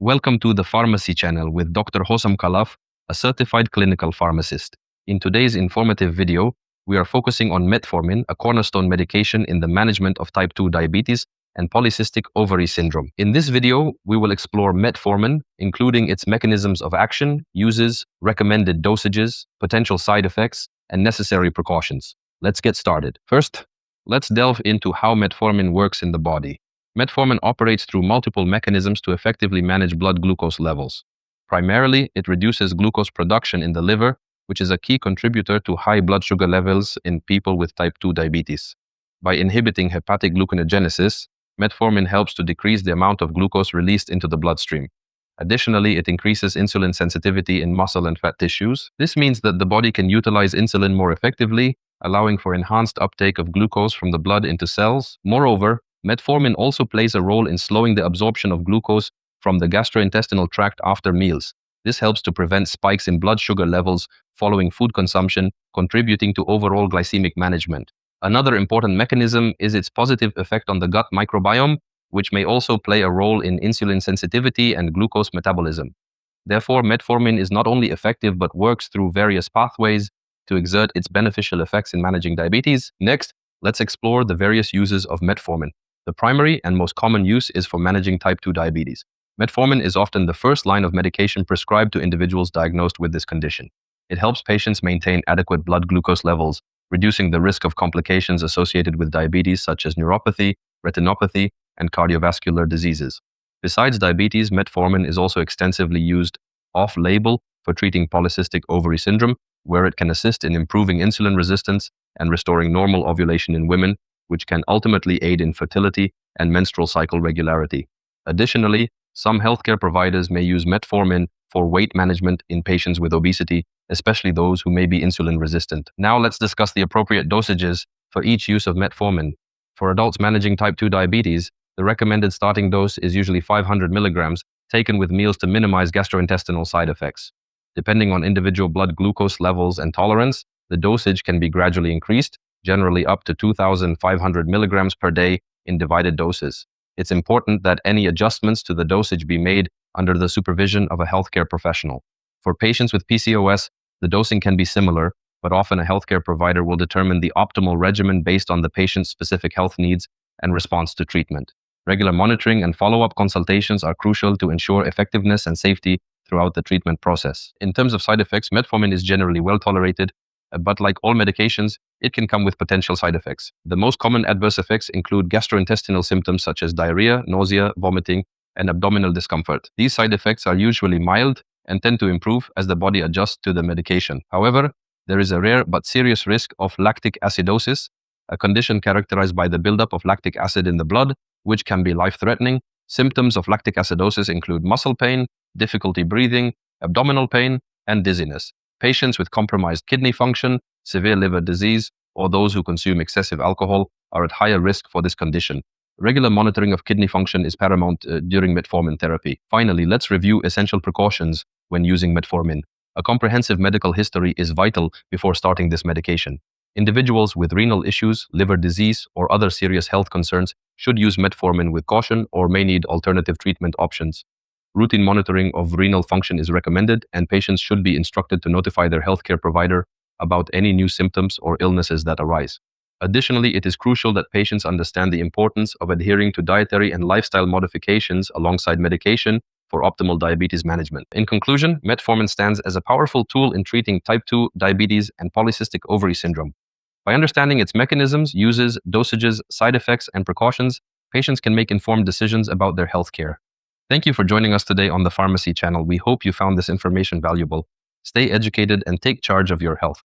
Welcome to the Pharmacy channel with Dr. Hosam Khalaf, a certified clinical pharmacist. In today's informative video, we are focusing on metformin, a cornerstone medication in the management of type 2 diabetes and polycystic ovary syndrome. In this video, we will explore metformin, including its mechanisms of action, uses, recommended dosages, potential side effects, and necessary precautions. Let's get started. First, let's delve into how metformin works in the body. Metformin operates through multiple mechanisms to effectively manage blood glucose levels. Primarily, it reduces glucose production in the liver, which is a key contributor to high blood sugar levels in people with type 2 diabetes. By inhibiting hepatic gluconeogenesis, metformin helps to decrease the amount of glucose released into the bloodstream. Additionally, it increases insulin sensitivity in muscle and fat tissues. This means that the body can utilize insulin more effectively, allowing for enhanced uptake of glucose from the blood into cells. Moreover, metformin also plays a role in slowing the absorption of glucose from the gastrointestinal tract after meals. This helps to prevent spikes in blood sugar levels following food consumption, contributing to overall glycemic management. Another important mechanism is its positive effect on the gut microbiome, which may also play a role in insulin sensitivity and glucose metabolism. Therefore, metformin is not only effective but works through various pathways to exert its beneficial effects in managing diabetes. Next, let's explore the various uses of metformin. The primary and most common use is for managing type 2 diabetes. Metformin is often the first line of medication prescribed to individuals diagnosed with this condition. It helps patients maintain adequate blood glucose levels, reducing the risk of complications associated with diabetes such as neuropathy, retinopathy, and cardiovascular diseases. Besides diabetes, metformin is also extensively used off-label for treating polycystic ovary syndrome, where it can assist in improving insulin resistance and restoring normal ovulation in women, which can ultimately aid in fertility and menstrual cycle regularity. Additionally, some healthcare providers may use metformin for weight management in patients with obesity, especially those who may be insulin resistant. Now let's discuss the appropriate dosages for each use of metformin. For adults managing type 2 diabetes, the recommended starting dose is usually 500 milligrams, taken with meals to minimize gastrointestinal side effects. Depending on individual blood glucose levels and tolerance, the dosage can be gradually increased, generally up to 2,500 milligrams per day in divided doses. It's important that any adjustments to the dosage be made under the supervision of a healthcare professional. For patients with PCOS, the dosing can be similar, but often a healthcare provider will determine the optimal regimen based on the patient's specific health needs and response to treatment. Regular monitoring and follow-up consultations are crucial to ensure effectiveness and safety throughout the treatment process. In terms of side effects, metformin is generally well tolerated, but like all medications, it can come with potential side effects. The most common adverse effects include gastrointestinal symptoms such as diarrhea, nausea, vomiting, and abdominal discomfort. These side effects are usually mild and tend to improve as the body adjusts to the medication. However, there is a rare but serious risk of lactic acidosis, a condition characterized by the buildup of lactic acid in the blood, which can be life-threatening. Symptoms of lactic acidosis include muscle pain, difficulty breathing, abdominal pain, and dizziness. Patients with compromised kidney function, severe liver disease, or those who consume excessive alcohol are at higher risk for this condition. Regular monitoring of kidney function is paramount during metformin therapy. Finally, let's review essential precautions when using metformin. A comprehensive medical history is vital before starting this medication. Individuals with renal issues, liver disease, or other serious health concerns should use metformin with caution or may need alternative treatment options. Routine monitoring of renal function is recommended, and patients should be instructed to notify their healthcare provider about any new symptoms or illnesses that arise. Additionally, it is crucial that patients understand the importance of adhering to dietary and lifestyle modifications alongside medication for optimal diabetes management. In conclusion, metformin stands as a powerful tool in treating type 2 diabetes and polycystic ovary syndrome. By understanding its mechanisms, uses, dosages, side effects, and precautions, patients can make informed decisions about their healthcare. Thank you for joining us today on the Pharmacy channel. We hope you found this information valuable. Stay educated and take charge of your health.